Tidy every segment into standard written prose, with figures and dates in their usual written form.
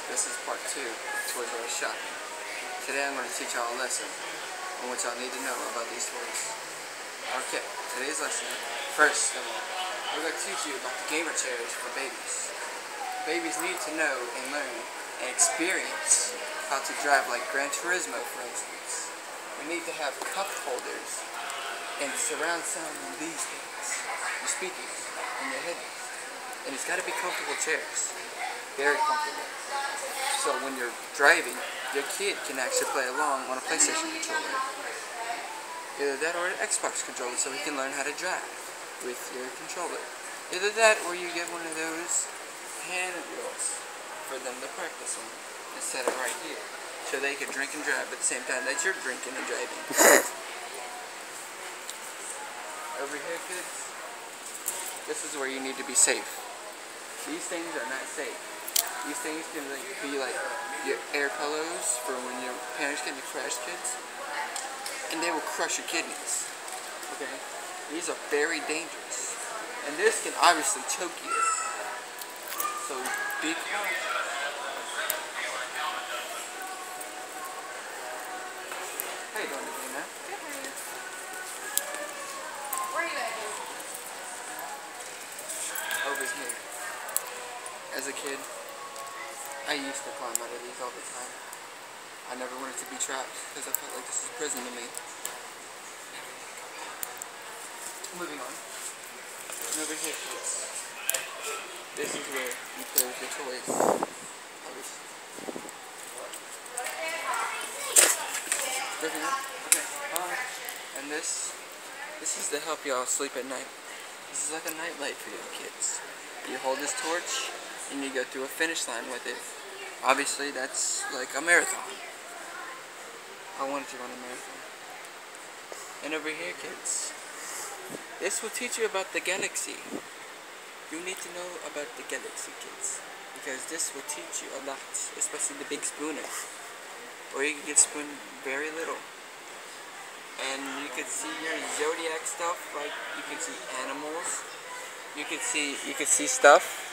This is part 2 of Toys R Us shopping. Today I'm going to teach y'all a lesson on what y'all need to know about these toys. Okay, today's lesson, first of all, we're going to teach you about the gamer chairs for babies. Babies need to know and learn and experience how to drive like Gran Turismo, for instance. We need to have cup holders and surround sound in these things, your speakers and your headphones. And it's got to be comfortable chairs, very comfortable. So when you're driving, your kid can actually play along on a PlayStation controller. Either that or an Xbox controller so he can learn how to drive with your controller. Either that or you get one of those hand wheels for them to practice on instead of right here. So they can drink and drive at the same time that you're drinking and driving. Over here, kids, this is where you need to be safe. These things are not safe. These things can be like your air pillows for when your parents get in the crash kids, and they will crush your kidneys. Okay? These are very dangerous. And this can obviously choke you. So be cautious. How you doing today, man? Good, how are you? Where are you at, dude? Over here. As a kid, I used to climb out of these all the time. I never wanted to be trapped because I felt like this is prison to me. Moving on. And over here, kids. This is where you play with your toys. Obviously. Moving on. Okay. And this is to help y'all sleep at night. This is like a night light for you kids. You hold this torch and you go through a finish line with it. Obviously, that's like a marathon. I wanted to run a marathon. And over here, kids, this will teach you about the galaxy. You need to know about the galaxy, kids, because this will teach you a lot, especially the big spooner. Or you can get spooned very little. And you could see your zodiac stuff, like you can see animals. You could see stuff.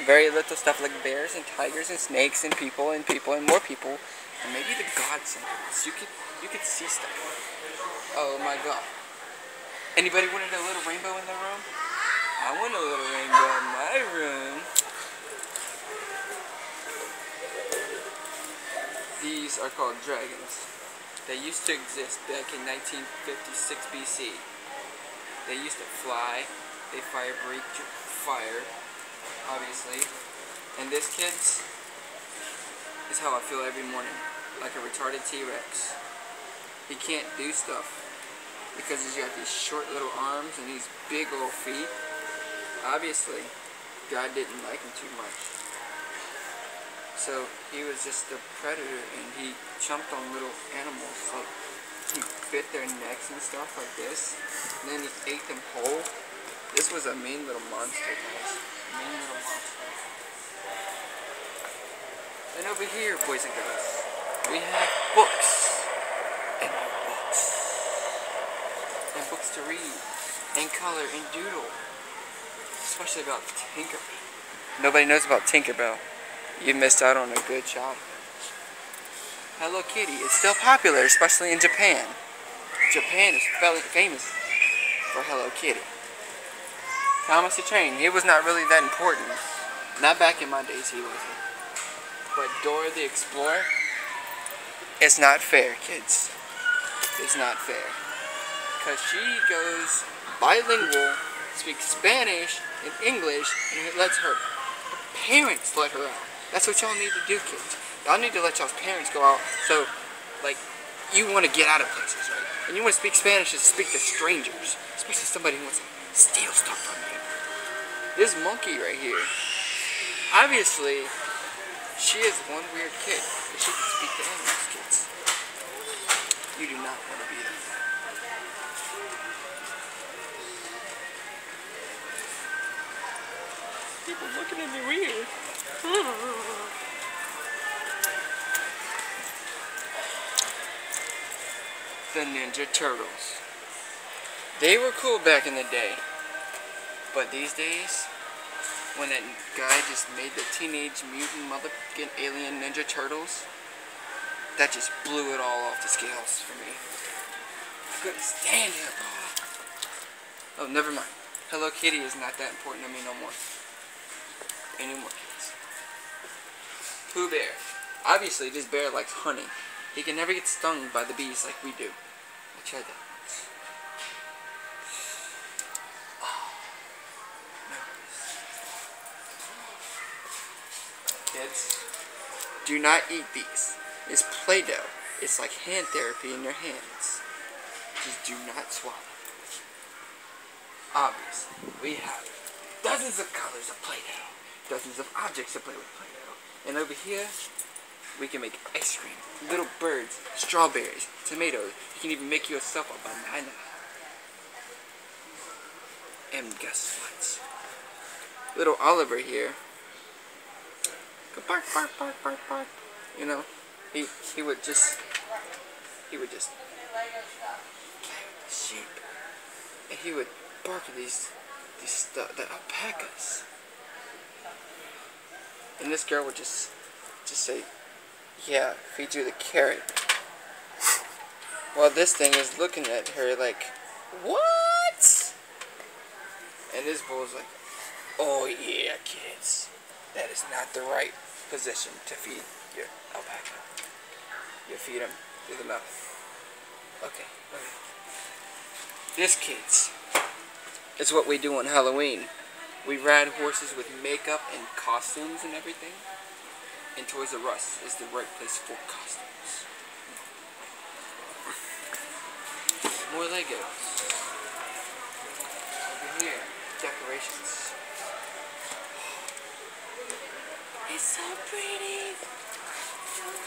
Very little stuff like bears and tigers and snakes and people and more people, and maybe the god symbols. You could see stuff. Oh my god! Anybody wanted a little rainbow in their room? I want a little rainbow in my room. These are called dragons. They used to exist back in 1956 BC. They used to fly. They breathe fire. Obviously. And this, kids, is how I feel every morning. Like a retarded T-Rex. He can't do stuff because he's got these short little arms and these big old feet. Obviously, God didn't like him too much. So he was just a predator and he chomped on little animals. Like he bit their necks and stuff like this. And then he ate them whole. This was a mean little monster, guys. Mean little monster. And over here, boys and girls, we have books. And more books. And books to read. And color and doodle. Especially about Tinkerbell. Nobody knows about Tinkerbell. You missed out on a good child. Hello Kitty is still popular, especially in Japan. Japan is famous for Hello Kitty. Thomas the Train, he was not really that important. Not back in my days, he wasn't. But Dora the Explorer, it's not fair, kids. It's not fair. Because she goes bilingual, speaks Spanish and English, and it lets her parents let her out. That's what y'all need to do, kids. Y'all need to let y'all's parents go out. So, like, you want to get out of places, right? And you want to speak Spanish and speak to strangers. Especially somebody who wants to steal stuff from you. This monkey right here, obviously, she is one weird kid. She can speak to animals, kids. You do not want to be that. People looking at me weird. The Ninja Turtles. They were cool back in the day. But these days, when that guy just made the Teenage Mutant Motherfucking Alien Ninja Turtles, that just blew it all off the scales for me. I couldn't stand him. Oh, never mind. Hello Kitty is not that important to me no more. Anymore, kids. Pooh Bear. Obviously, this bear likes honey. He can never get stung by the bees like we do. I tried that once. Kids, do not eat these. It's Play-Doh. It's like hand therapy in your hands. Just do not swallow. Obviously, we have dozens of colors of Play-Doh, dozens of objects to play with Play-Doh, and over here, we can make ice cream, little birds, strawberries, tomatoes. You can even make yourself a banana. And guess what? Little Oliver here, go bark, bark, bark, bark, bark. You know, he would just play with the sheep, and he would bark at the alpacas. And this girl would just say, yeah, feed you the carrot. While this thing is looking at her like, what? And this bull's like, oh yeah, kids, that is not the right position to feed your alpaca. You feed him through the mouth. Okay. This, kids, is what we do on Halloween. We ride horses with makeup and costumes and everything. And Toys R Us is the right place for costumes. More Legos. Over here, decorations. It's so pretty.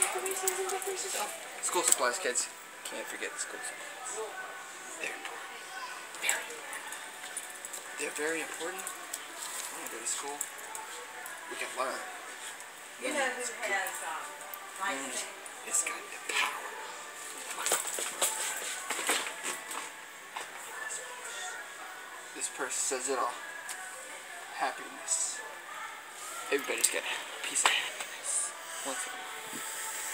Decorations and decorations. Oh, school supplies, kids. Can't forget the school supplies. They're important. Very important. They're very important. When we go to school, we can learn. You know who has It's got the power. This purse says it all. Happiness. Everybody's got a piece of happiness. Once in a while.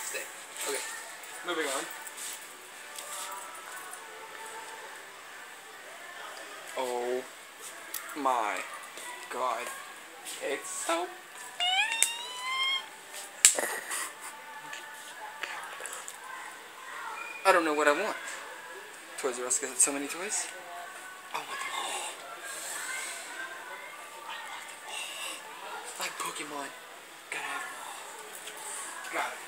Stay. Okay. Moving on. Oh my God. It's so I don't know what I want. Toys R Us got so many toys. I want them all. I want them all. Like Pokemon. Gotta have them all. Got it.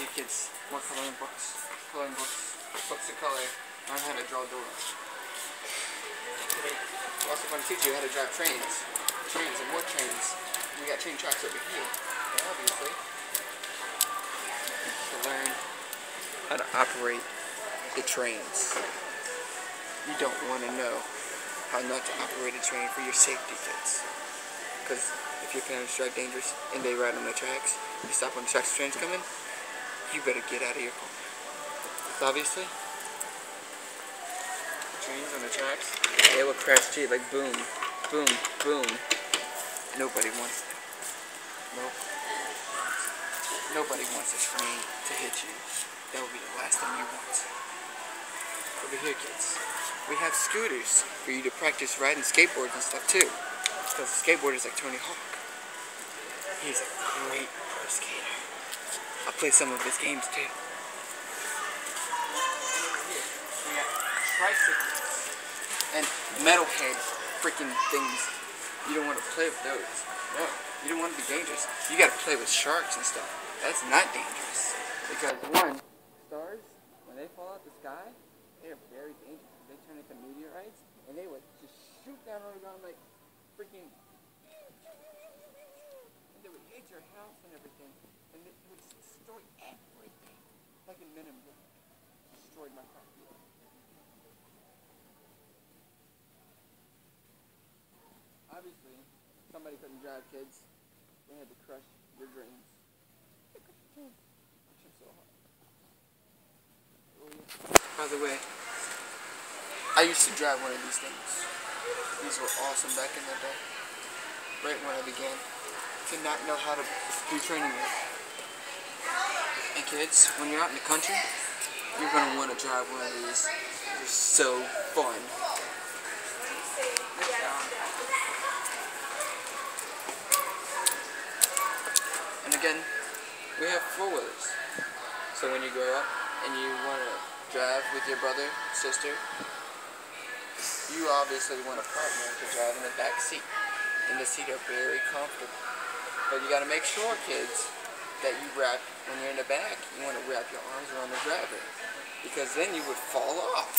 You kids, more coloring books. Coloring books. Books to color. Learn how to draw doors. We're also going to teach you how to drive trains. Trains and more trains. We got train tracks over here. And obviously, to learn how to operate the trains. You don't want to know how not to operate a train for your safety, kids. Because if your parents drive dangerous and they ride on the tracks, you stop when the tracks train's coming, you better get out of your car. Obviously, trains on the tracks, they will crash too, like boom, boom, boom. Nobody wants that. Nope. Nobody wants a train to hit you. That will be the last thing you want. Over here, kids, we have scooters for you to practice riding skateboards and stuff too. Because the skateboarder is like Tony Hawk. He's a great pro skater. I'll play some of his games too. We got tricycles and metalhead freaking things. You don't want to play with those. No, you don't want to be dangerous. You got to play with sharks and stuff. That's not dangerous. Because one, stars, when they fall out the sky, they are very dangerous. They turn into meteorites, and they would just shoot down on the ground like freaking, and they would hit your house and everything, and it would destroy everything. Like a Men in Black. Destroyed my car. Obviously, somebody couldn't drive, kids. They had to crush your dreams. So hard. Oh, yeah. By the way, I used to drive one of these things. These were awesome back in the day. Right when I began to not know how to do training wheels. And kids, when you're out in the country, you're going to want to drive one of these. They're so fun. And again, we have four-wheelers. So when you grow up and you want to drive with your brother, sister, you obviously want a partner to drive in the back seat. And the seat are very comfortable. But you got to make sure, kids, that you wrap, when you're in the back, you want to wrap your arms around the driver. Because then you would fall off.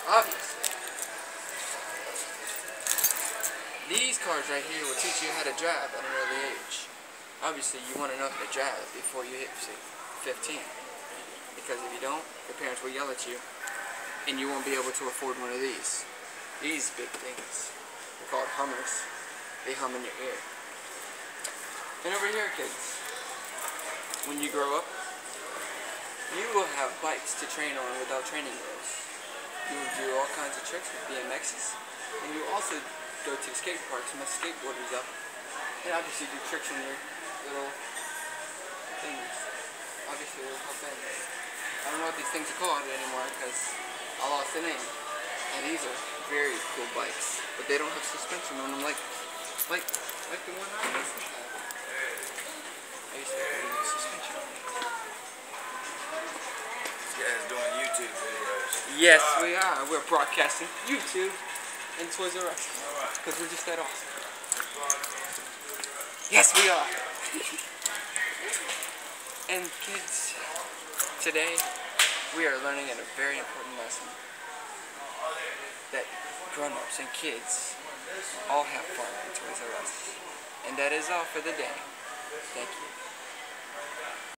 Obviously. These cars right here will teach you how to drive at an early age. Obviously, you want to know how to drive before you hit, say, 15. Because if you don't, your parents will yell at you. And you won't be able to afford one of these. These big things. They're called Hummers. They hum in your ear. And over here, kids, when you grow up, you will have bikes to train on without training wheels. You will do all kinds of tricks with BMXs. And you will also go to the skate parks and mess skateboarders up. And obviously do tricks on your little things. Obviously, they're called bends. I don't know what these things are called anymore because I lost the name. And these are very cool bikes, but they don't have suspension on them like the one I used to have. I used to have suspension on it. This guy's doing YouTube videos. Yes, we are. We're broadcasting YouTube and Toys R Us because we're just that awesome. Yes, we are. And kids, today we are learning a very important lesson. That grown-ups and kids all have fun in Toys R Us. And that is all for the day.